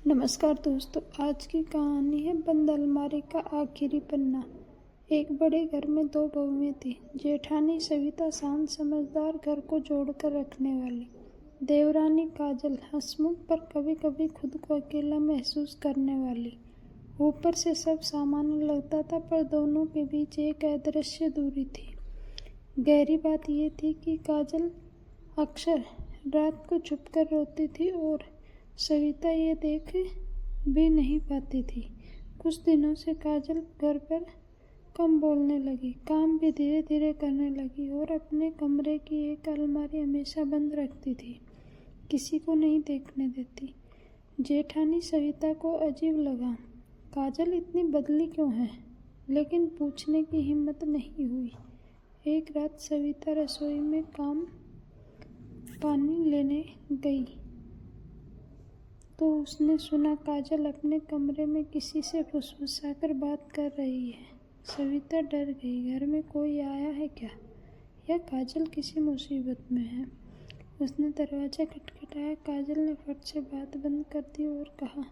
नमस्कार दोस्तों। आज की कहानी है बंद अलमारी का आखिरी पन्ना। एक बड़े घर में दो बहुएं थी। जेठानी सविता शांत समझदार, घर को जोड़कर रखने वाली। देवरानी काजल हंसमुख पर कभी कभी खुद को अकेला महसूस करने वाली। ऊपर से सब सामान्य लगता था, पर दोनों के बीच एक अदृश्य दूरी थी। गहरी बात यह थी कि काजल अक्सर रात को छुपकर रोती थी और सविता ये देख भी नहीं पाती थी। कुछ दिनों से काजल घर पर कम बोलने लगी, काम भी धीरे धीरे करने लगी और अपने कमरे की एक अलमारी हमेशा बंद रखती थी, किसी को नहीं देखने देती। जेठानी सविता को अजीब लगा, काजल इतनी बदली क्यों है, लेकिन पूछने की हिम्मत नहीं हुई। एक रात सविता रसोई में पानी लेने गई तो उसने सुना काजल अपने कमरे में किसी से फुसफुसाकर बात कर रही है। सविता डर गई, घर में कोई आया है क्या, या काजल किसी मुसीबत में है। उसने दरवाज़ा खटखटाया। काजल ने फट से बात बंद कर दी और कहा,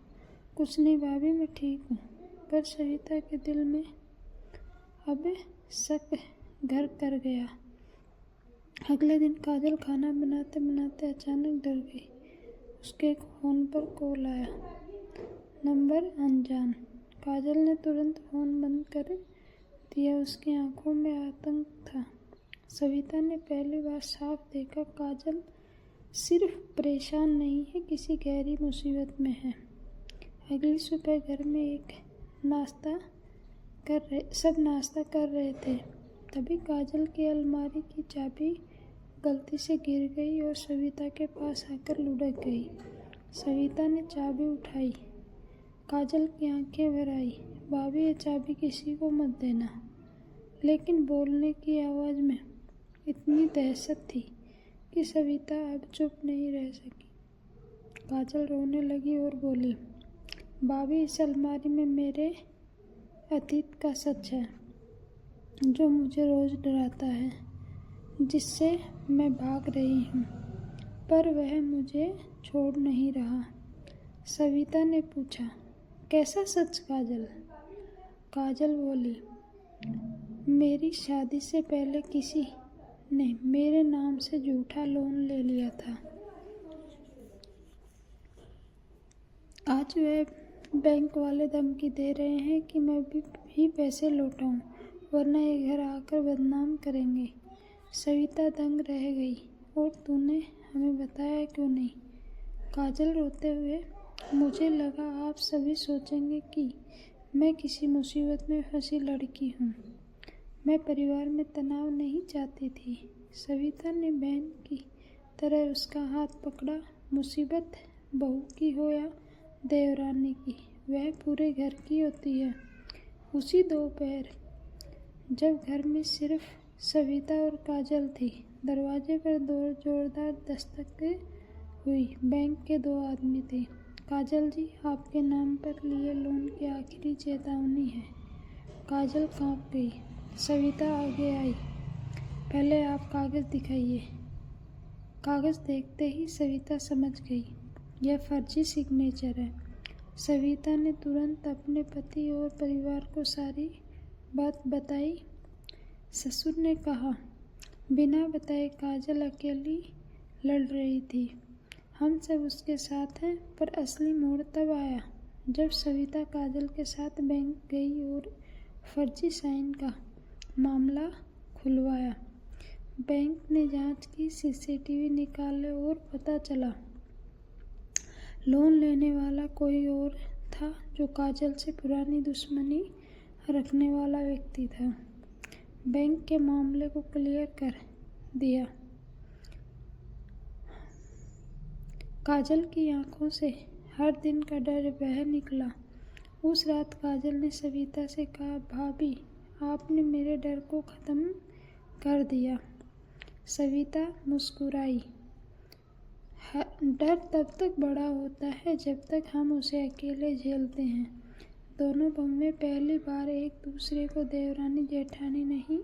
कुछ नहीं भाभी, मैं ठीक हूँ। पर सविता के दिल में अब शक घर कर गया। अगले दिन काजल खाना बनाते बनाते अचानक डर गई। उसके फ़ोन पर कॉल आया, नंबर अनजान। काजल ने तुरंत फ़ोन बंद कर दिया। उसकी आंखों में आतंक था। सविता ने पहली बार साफ देखा, काजल सिर्फ परेशान नहीं है, किसी गहरी मुसीबत में है। अगली सुबह घर में सब नाश्ता कर रहे थे। तभी काजल की अलमारी की चाबी गलती से गिर गई और सविता के पास आकर लुढ़क गई। सविता ने चाबी उठाई। काजल की आंखें भर आई। भाभी, ये चाबी किसी को मत देना। लेकिन बोलने की आवाज़ में इतनी दहशत थी कि सविता अब चुप नहीं रह सकी। काजल रोने लगी और बोली, भाभी, इस अलमारी में मेरे अतीत का सच है, जो मुझे रोज़ डराता है, जिससे मैं भाग रही हूँ, पर वह मुझे छोड़ नहीं रहा। सविता ने पूछा, कैसा सच काजल? काजल बोली, मेरी शादी से पहले किसी ने मेरे नाम से झूठा लोन ले लिया था। आज वह बैंक वाले धमकी दे रहे हैं कि मैं भी पैसे लौटाऊं, वरना ये घर आकर बदनाम करेंगे। सविता दंग रह गई। और तूने हमें बताया क्यों नहीं? काजल रोते हुए, मुझे लगा आप सभी सोचेंगे कि मैं किसी मुसीबत में फंसी लड़की हूँ। मैं परिवार में तनाव नहीं चाहती थी। सविता ने बहन की तरह उसका हाथ पकड़ा। मुसीबत बहू की हो या देवरानी की, वह पूरे घर की होती है। उसी दोपहर जब घर में सिर्फ सविता और काजल थी, दरवाजे पर दो जोरदार दस्तकें हुई। बैंक के दो आदमी थे। काजल जी, आपके नाम पर लिए लोन की आखिरी चेतावनी है। काजल कांप गई। सविता आगे आई। पहले आप कागज़ दिखाइए। कागज़ देखते ही सविता समझ गई, यह फर्जी सिग्नेचर है। सविता ने तुरंत अपने पति और परिवार को सारी बात बताई। ससुर ने कहा, बिना बताए काजल अकेली लड़ रही थी, हम सब उसके साथ हैं। पर असली मोड़ तब आया जब सविता काजल के साथ बैंक गई और फर्जी साइन का मामला खुलवाया। बैंक ने जांच की, सीसीटीवी निकाले और पता चला लोन लेने वाला कोई और था, जो काजल से पुरानी दुश्मनी रखने वाला व्यक्ति था। बैंक के मामले को क्लियर कर दिया। काजल की आंखों से हर दिन का डर बह निकला। उस रात काजल ने सविता से कहा, भाभी, आपने मेरे डर को ख़त्म कर दिया। सविता मुस्कुराई। डर तब तक बड़ा होता है जब तक हम उसे अकेले झेलते हैं। दोनों बहुएं पहली बार एक दूसरे को देवरानी जेठानी नहीं,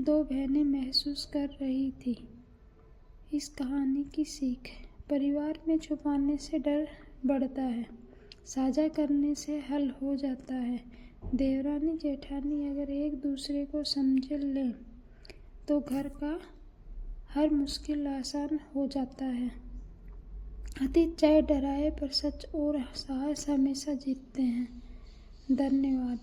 दो बहनें महसूस कर रही थी। इस कहानी की सीख, परिवार में छुपाने से डर बढ़ता है, साझा करने से हल हो जाता है। देवरानी जेठानी अगर एक दूसरे को समझ लें तो घर का हर मुश्किल आसान हो जाता है। अतीत चाहे डराए पर सच और साहस हमेशा जीतते हैं। धन्यवाद।